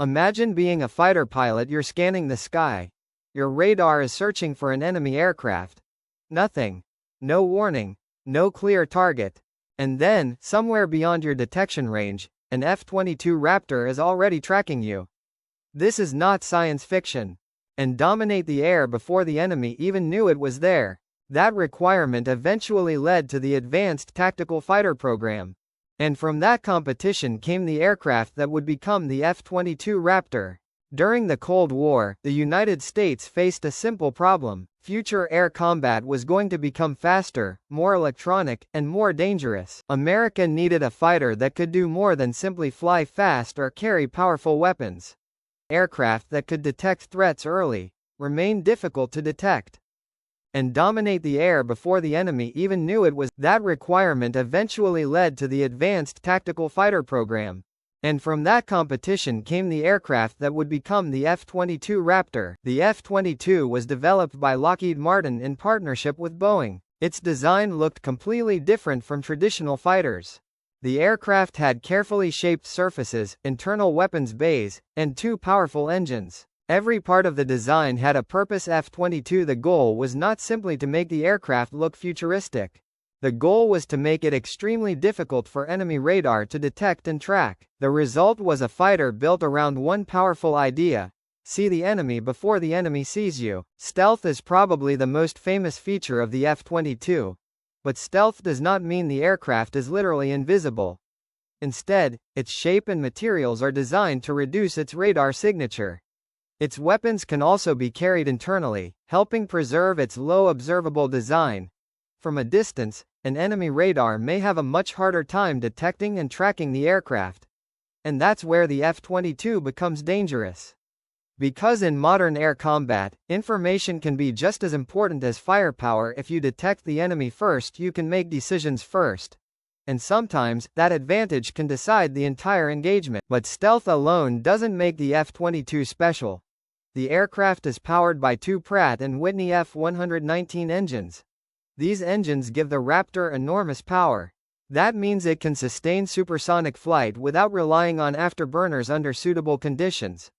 Imagine being a fighter pilot. You're scanning the sky. Your radar is searching for an enemy aircraft. Nothing. No warning. No clear target. And then, somewhere beyond your detection range, an F-22 Raptor is already tracking you. This is not science fiction. And dominate the air before the enemy even knew it was there. That requirement eventually led to the Advanced Tactical Fighter program. And from that competition came the aircraft that would become the F-22 Raptor. During the Cold War, the United States faced a simple problem. Future air combat was going to become faster, more electronic, and more dangerous. America needed a fighter that could do more than simply fly fast or carry powerful weapons. Aircraft that could detect threats early, remain difficult to detect, and dominate the air before the enemy even knew it was. That requirement eventually led to the Advanced Tactical Fighter program. And from that competition came the aircraft that would become the F-22 Raptor. The F-22 was developed by Lockheed Martin in partnership with Boeing. Its design looked completely different from traditional fighters. The aircraft had carefully shaped surfaces, internal weapons bays, and two powerful engines. Every part of the design had a purpose. F-22. The goal was not simply to make the aircraft look futuristic. The goal was to make it extremely difficult for enemy radar to detect and track. The result was a fighter built around one powerful idea: see the enemy before the enemy sees you. Stealth is probably the most famous feature of the F-22. But stealth does not mean the aircraft is literally invisible. Instead, its shape and materials are designed to reduce its radar signature. Its weapons can also be carried internally, helping preserve its low observable design. From a distance, an enemy radar may have a much harder time detecting and tracking the aircraft. And that's where the F-22 becomes dangerous. Because in modern air combat, information can be just as important as firepower. If you detect the enemy first, you can make decisions first. And sometimes, that advantage can decide the entire engagement. But stealth alone doesn't make the F-22 special. The aircraft is powered by two Pratt & Whitney F-119 engines. These engines give the Raptor enormous power. That means it can sustain supersonic flight without relying on afterburners under suitable conditions.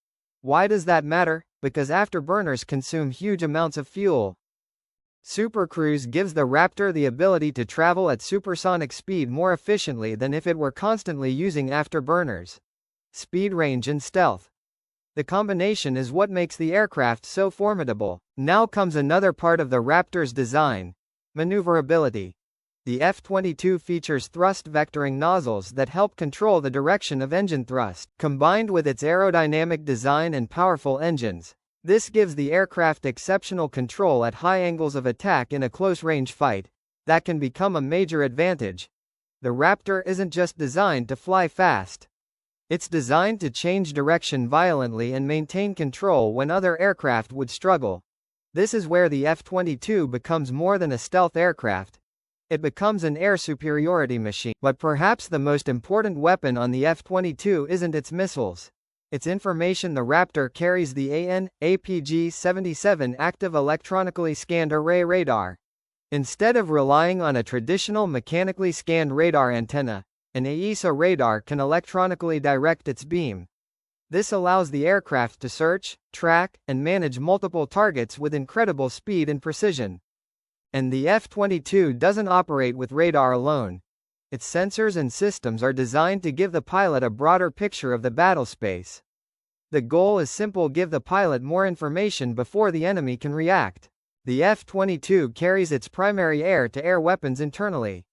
Why does that matter? Because afterburners consume huge amounts of fuel. Supercruise gives the Raptor the ability to travel at supersonic speed more efficiently than if it were constantly using afterburners. Speed, range, and stealth. The combination is what makes the aircraft so formidable. Now comes another part of the Raptor's design: maneuverability. The F-22 features thrust vectoring nozzles that help control the direction of engine thrust. Combined with its aerodynamic design and powerful engines, this gives the aircraft exceptional control at high angles of attack in a close-range fight. That can become a major advantage. The Raptor isn't just designed to fly fast. It's designed to change direction violently and maintain control when other aircraft would struggle. This is where the F-22 becomes more than a stealth aircraft. It becomes an air superiority machine. But perhaps the most important weapon on the F-22 isn't its missiles. It's information. The Raptor carries the APG-77 active electronically scanned array radar. Instead of relying on a traditional mechanically scanned radar antenna, an AESA radar can electronically direct its beam. This allows the aircraft to search, track, and manage multiple targets with incredible speed and precision. And the F-22 doesn't operate with radar alone. Its sensors and systems are designed to give the pilot a broader picture of the battle space. The goal is simple: give the pilot more information before the enemy can react. The F-22 carries its primary air-to-air weapons internally.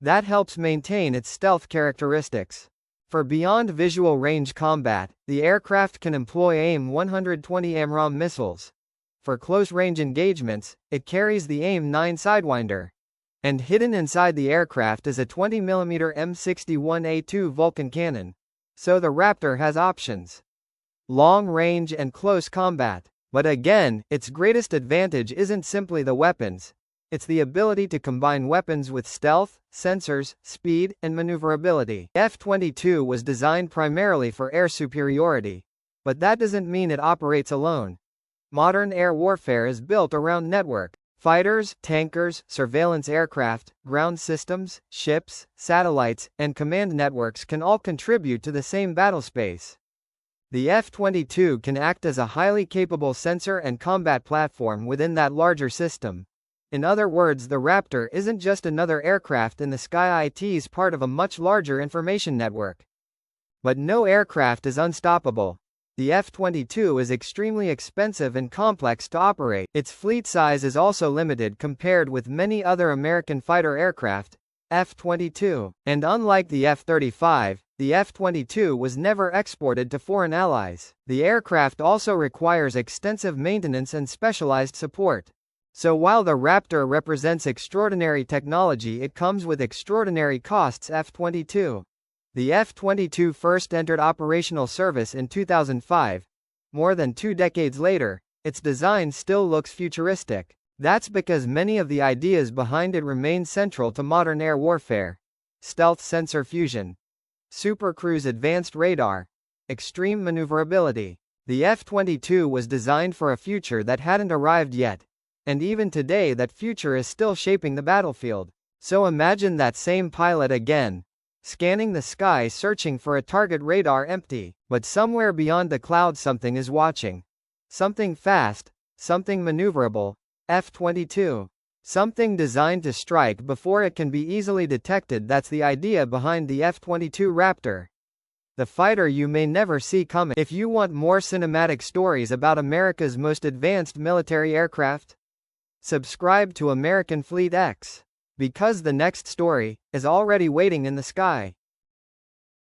That helps maintain its stealth characteristics. For beyond visual range combat, the aircraft can employ AIM-120 AMRAAM missiles. For close-range engagements, it carries the AIM-9 Sidewinder. And hidden inside the aircraft is a 20mm M61A2 Vulcan cannon. So the Raptor has options: long range and close combat. But again, its greatest advantage isn't simply the weapons. It's the ability to combine weapons with stealth, sensors, speed, and maneuverability. F-22 was designed primarily for air superiority. But that doesn't mean it operates alone. Modern air warfare is built around network. Fighters, tankers, surveillance aircraft, ground systems, ships, satellites, and command networks can all contribute to the same battlespace. The F-22 can act as a highly capable sensor and combat platform within that larger system. In other words, the Raptor isn't just another aircraft in the sky, it's part of a much larger information network. But no aircraft is unstoppable. The F-22 is extremely expensive and complex to operate. Its fleet size is also limited compared with many other American fighter aircraft, F-22. And unlike the F-35, the F-22 was never exported to foreign allies. The aircraft also requires extensive maintenance and specialized support. So while the Raptor represents extraordinary technology, it comes with extraordinary costs. F-22. The F-22 first entered operational service in 2005. More than 2 decades later, its design still looks futuristic. That's because many of the ideas behind it remain central to modern air warfare. Stealth sensor fusion, supercruise advanced radar, extreme maneuverability. The F-22 was designed for a future that hadn't arrived yet. And even today that future is still shaping the battlefield. So imagine that same pilot again, scanning the sky searching for a target, radar empty, but somewhere beyond the clouds something is watching. Something fast, something maneuverable, F-22. Something designed to strike before it can be easily detected. That's the idea behind the F-22 Raptor. The fighter you may never see coming. If you want more cinematic stories about America's most advanced military aircraft, subscribe to AmericanFleetX. Because the next story is already waiting in the sky.